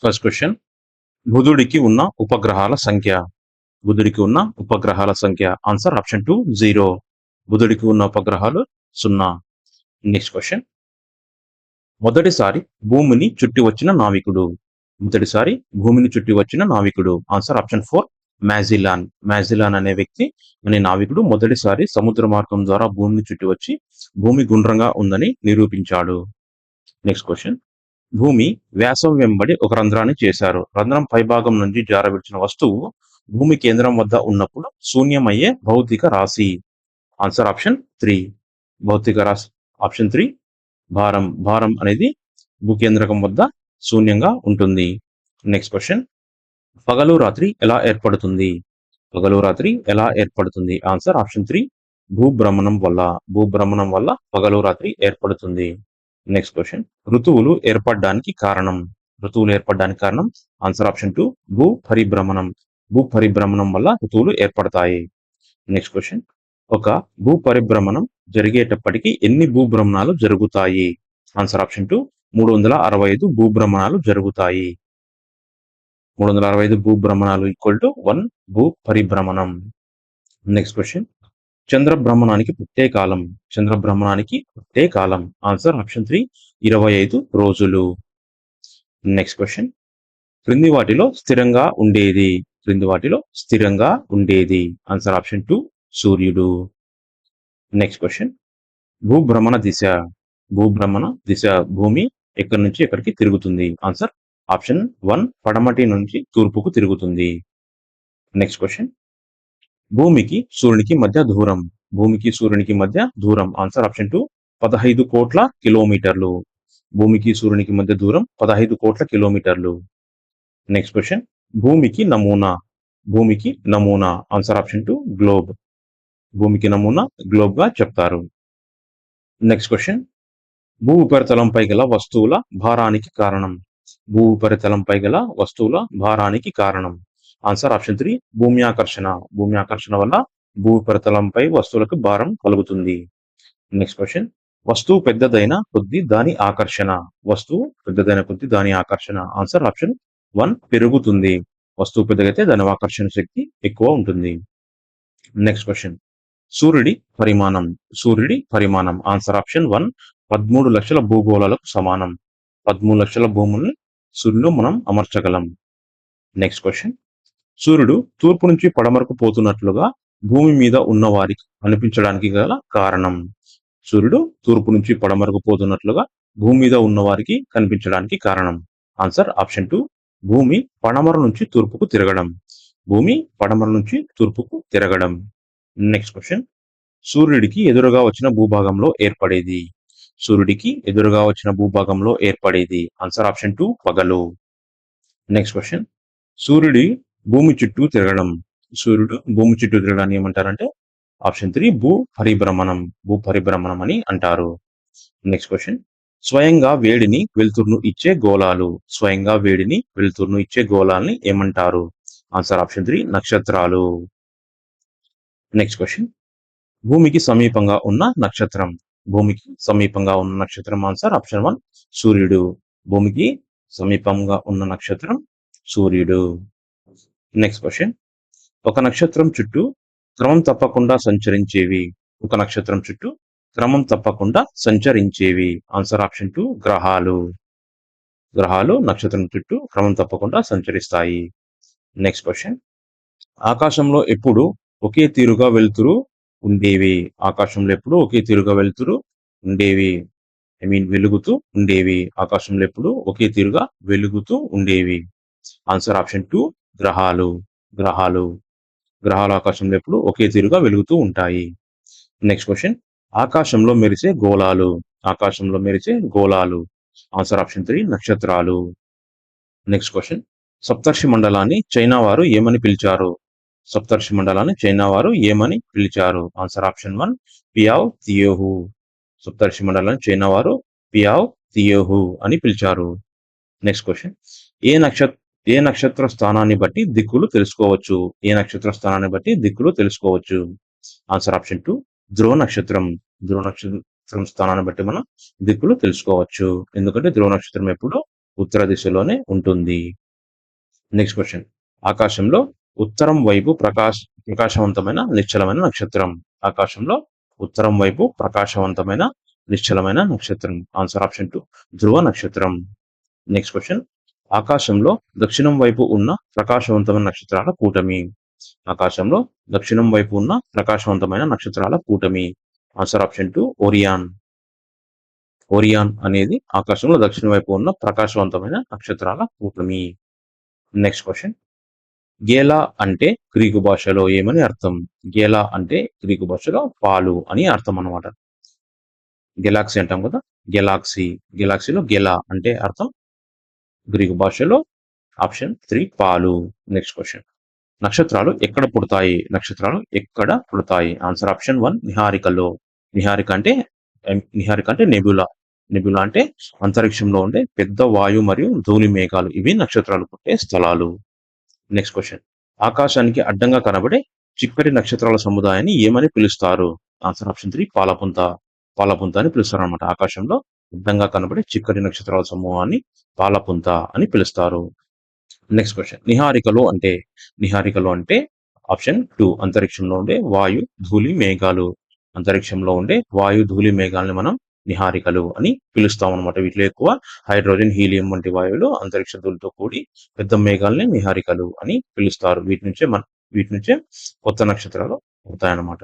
First question, బుధుడికి ఉన్న ఉపగ్రహాల సంఖ్య. బుధుడికి ఉన్న ఉపగ్రహాల సంఖ్య. Answer option 2 0. బుధుడికి ఉన్న ఉపగ్రహాలు 0. నెక్స్ట్ క్వశ్చన్, మొదటిసారి భూమిని చుట్టి వచ్చిన నావికుడు. మొదటిసారి భూమిని చుట్టి వచ్చిన నావికుడు. Answer option 4 మ్యాజిలాన్. మ్యాజిలాన్ అనే వ్యక్తి అనే నావికుడు మొదటిసారి సముద్ర మార్గం ద్వారా భూమిని చుట్టి వచ్చి భూమి గుండ్రంగా ఉందని నిరూపించాడు. నెక్స్ట్ క్వశ్చన్, భూమి వ్యాసం వెంబడి ఒక రంధ్రాన్ని చేశారు. రంధ్రం పైభాగం నుంచి జారవిడిచిన వస్తువు భూమి కేంద్రం వద్ద ఉన్నప్పుడు శూన్యమయ్యే భౌతిక రాశి. ఆన్సర్ ఆప్షన్ 3 భౌతిక రాశి. ఆప్షన్ 3 భారం. భారం అనేది భూకేంద్రకం వద్ద శూన్యంగా ఉంటుంది. నెక్స్ట్ క్వశ్చన్, పగలు రాత్రి ఎలా ఏర్పడుతుంది. పగలు రాత్రి ఎలా ఏర్పడుతుంది. ఆన్సర్ ఆప్షన్ 3 భూభ్రమణం వల్ల. భూభ్రమణం వల్ల పగలు రాత్రి ఏర్పడుతుంది. నెక్స్ట్ క్వశ్చన్, ఋతువులు ఏర్పడడానికి కారణం. ఋతువులు ఏర్పడడానికి కారణం. ఆన్సర్ ఆప్షన్ 2 భూ పరిభ్రమణం. భూ పరిభ్రమణం వల్ల ఋతువులు ఏర్పడతాయి. నెక్స్ట్ క్వశ్చన్, ఒక భూ పరిభ్రమణం జరిగేటప్పటికి ఎన్ని భూభ్రమణాలు జరుగుతాయి. ఆన్సర్ ఆప్షన్ 2 365 భూభ్రమణాలు జరుగుతాయి. 365 భూభ్రమణాలు ఈక్వల్ టు 1 భూ పరిభ్రమణం. నెక్స్ట్ క్వశ్చన్, చంద్రభ్రమణానికి పుట్టే కాలం. చంద్రభ్రమణానికి పుట్టే కాలం. ఆన్సర్ ఆప్షన్ 3 25 రోజులు. నెక్స్ట్ క్వశ్చన్, క్రింది వాటిలో స్థిరంగా ఉండేది. క్రింది వాటిలో స్థిరంగా ఉండేది. ఆన్సర్ ఆప్షన్ 2 సూర్యుడు. నెక్స్ట్ క్వశ్చన్, భూభ్రమణ దిశ. భూభ్రమణ దిశ భూమి ఎక్కడి నుంచి ఎక్కడికి తిరుగుతుంది. ఆన్సర్ ఆప్షన్ 1 పడమటి నుంచి తూర్పుకు తిరుగుతుంది. నెక్స్ట్ క్వశ్చన్, భూమికి సూర్యునికి మధ్య దూరం. భూమికి సూర్యునికి మధ్య దూరం. ఆన్సర్ ఆప్షన్ 2 15 కోట్ల కిలోమీటర్లు. భూమికి సూర్యునికి మధ్య దూరం 15 కోట్ల కిలోమీటర్లు. నెక్స్ట్ క్వశ్చన్, భూమికి నమూనా. భూమికి నమూనా. Answer option 2 globe. భూమికి నమూనా గ్లోబ్ గా చెప్తారు. నెక్స్ట్ క్వశ్చన్, భూ ఉపరితలంపై గల వస్తువుల భారానికి కారణం. భూ ఉపరితలంపై గల వస్తువుల భారానికి కారణం. ఆన్సర్ ఆప్షన్ 3 భూమి ఆకర్షణ. భూమి ఆకర్షణ వల్ల భూ ఉపరితలంపై వస్తువులకు భారం కలుగుతుంది. నెక్స్ట్ క్వశ్చన్, వస్తువు పెద్దదైన కొద్ది దాని ఆకర్షణ. వస్తువు పెద్దదైన కొద్ది దాని ఆకర్షణ. ఆన్సర్ ఆప్షన్ 1 పెరుగుతుంది. వస్తువు పెద్దగైతే దాని ఆకర్షణ శక్తి ఎక్కువ ఉంటుంది. నెక్స్ట్ క్వశ్చన్, సూర్యుడి పరిమాణం. సూర్యుడి పరిమాణం. ఆన్సర్ ఆప్షన్ 1 13 లక్షల భూగోళాలకు సమానం. 13 లక్షల భూముల్ని సూర్యులో మనం అమర్చగలం. నెక్స్ట్ క్వశ్చన్, సూర్యుడు తూర్పు నుంచి పడమరకు పోతున్నట్లుగా భూమి మీద ఉన్న వారికి కనిపించడానికి గల కారణం. సూర్యుడు తూర్పు నుంచి పడమరకు పోతున్నట్లుగా భూమి మీద ఉన్న వారికి కనిపించడానికి కారణం. ఆన్సర్ ఆప్షన్ 2 భూమి పడమర నుంచి తూర్పుకు తిరగడం. భూమి పడమర నుంచి తూర్పుకు తిరగడం. నెక్స్ట్ క్వశ్చన్, సూర్యుడికి ఎదురుగా వచ్చిన భూభాగంలో ఏర్పడేది. సూర్యుడికి ఎదురుగా వచ్చిన భూభాగంలో ఏర్పడేది. ఆన్సర్ ఆప్షన్ 2 పగలు. నెక్స్ట్ క్వశ్చన్, సూర్యుడి భూమి చుట్టూ తిరగడం. సూర్యుడు భూమి చుట్టూ తిరగడాన్ని ఏమంటారంటే ఆప్షన్ 3 భూ పరిభ్రమణం. భూ పరిభ్రమణం అని అంటారు. నెక్స్ట్ క్వశ్చన్, స్వయంగా వేడిని వెలుతురును ఇచ్చే గోళాలు. స్వయంగా వేడిని వెలుతురును ఇచ్చే గోళాలని ఏమంటారు. ఆన్సర్ ఆప్షన్ 3 నక్షత్రాలు. నెక్స్ట్ క్వశ్చన్, భూమికి సమీపంగా ఉన్న నక్షత్రం. భూమికి సమీపంగా ఉన్న నక్షత్రం. ఆన్సర్ ఆప్షన్ 1 సూర్యుడు. భూమికి సమీపంగా ఉన్న నక్షత్రం సూర్యుడు. నెక్స్ట్ క్వశ్చన్, ఒక నక్షత్రం చుట్టూ క్రమం తప్పకుండా సంచరించేవి. ఒక నక్షత్రం చుట్టూ క్రమం తప్పకుండా సంచరించేవి. ఆన్సర్ ఆప్షన్ 2 గ్రహాలు. గ్రహాలు నక్షత్రం చుట్టూ క్రమం తప్పకుండా సంచరిస్తాయి. నెక్స్ట్ క్వశ్చన్, ఆకాశంలో ఎప్పుడు ఒకే తీరుగా వెలుతురు ఉండేవి. ఆకాశంలో ఎప్పుడు ఒకే తీరుగా వెలుతురు ఉండేవి. వెలుగుతూ ఉండేవి. ఆకాశంలో ఎప్పుడు ఒకే తీరుగా వెలుగుతూ ఉండేవి. ఆన్సర్ ఆప్షన్ 2 గ్రహాలు. గ్రహాలు. గ్రహాలు ఆకాశంలో ఎప్పుడు ఒకే తీరుగా వెలుగుతూ ఉంటాయి. నెక్స్ట్ క్వశ్చన్, ఆకాశంలో మెరిసే గోళాలు. ఆకాశంలో మెరిసే గోళాలు. ఆన్సర్ ఆప్షన్ 3 నక్షత్రాలు. నెక్స్ట్ క్వశ్చన్, సప్తర్షి మండలాన్ని చైనా వారు ఏమని పిలిచారు. సప్తర్షి మండలాన్ని చైనా వారు ఏమని పిలిచారు. Answer option 1 పియావ్ తియోహు. సప్తర్షి మండలాన్ని చైనా వారు పియావ్ తియోహు అని పిలిచారు. నెక్స్ట్ క్వశ్చన్, ఏ నక్షత్ర స్థానాన్ని బట్టి దిక్కులు తెలుసుకోవచ్చు. ఏ నక్షత్ర స్థానాన్ని బట్టి దిక్కులు తెలుసుకోవచ్చు. ఆన్సర్ ఆప్షన్ 2 ధ్రువ నక్షత్రం. ధ్రువ నక్షత్రం స్థానాన్ని బట్టి మనం దిక్కులు తెలుసుకోవచ్చు. ఎందుకంటే ధ్రువ నక్షత్రం ఎప్పుడు ఉత్తర దిశలోనే ఉంటుంది. Next question. ఆకాశంలో ఉత్తరం వైపు ప్రకాశవంతమైన నిశ్చలమైన నక్షత్రం. ఆకాశంలో ఉత్తరం వైపు ప్రకాశవంతమైన నిశ్చలమైన నక్షత్రం. ఆన్సర్ ఆప్షన్ 2 ధ్రువ నక్షత్రం. Next question. ఆకాశంలో దక్షిణం వైపు ఉన్న ప్రకాశవంతమైన నక్షత్రాల కూటమి. ఆకాశంలో దక్షిణం వైపు ఉన్న ప్రకాశవంతమైన నక్షత్రాల కూటమి. Answer option 2 Orion. ఓరియాన్ అనేది ఆకాశంలో దక్షిణ వైపు ఉన్న ప్రకాశవంతమైన నక్షత్రాల కూటమి. Next question. గేలా అంటే గ్రీకు భాషలో ఏమని అర్థం? గేలా అంటే గ్రీకు భాషలో పాలు అని అర్థం అన్నమాట. గెలాక్సీ అంటాం కదా, గెలాక్సీలో గెలా అంటే అర్థం గ్రీకు భాషలో ఆప్షన్ 3 పాలు. Next question. నక్షత్రాలు ఎక్కడ పుడతాయి? Answer option 1 నిహారికలో. నిహారిక అంటే నెబులా. నెబులా అంటే అంతరిక్షంలో ఉండే పెద్ద వాయు మరియు ధూళి మేఘాలు. ఇవి నక్షత్రాలు పుట్టే స్థలాలు. Next question. ఆకాశానికి అడ్డంగా కనబడే చిక్కటి నక్షత్రాల సముదాయాన్ని ఏమని పిలుస్తారు? ఆన్సర్ ఆప్షన్ 3 పాలపుంత అని పిలుస్తారు అనమాట. ఆకాశంలో అడ్డంగా కనబడే చిక్కటి నక్షత్రాల సమూహాన్ని పాలపుంత అని పిలుస్తారు. Next question. నిహారికలు అంటే ఆప్షన్ 2 అంతరిక్షంలో ఉండే వాయు ధూళి మేఘాలు. అంతరిక్షంలో ఉండే వాయు ధూళి మేఘాలని మనం నిహారికలు అని పిలుస్తాం అనమాట. వీటిలో ఎక్కువ హైడ్రోజన్, హీలియం వంటి వాయువులు అంతరిక్ష ధూళితో కూడి పెద్ద మేఘాలని నిహారికలు అని పిలుస్తారు. వీటి నుంచే కొత్త నక్షత్రాలు పుడతాయన్నమాట.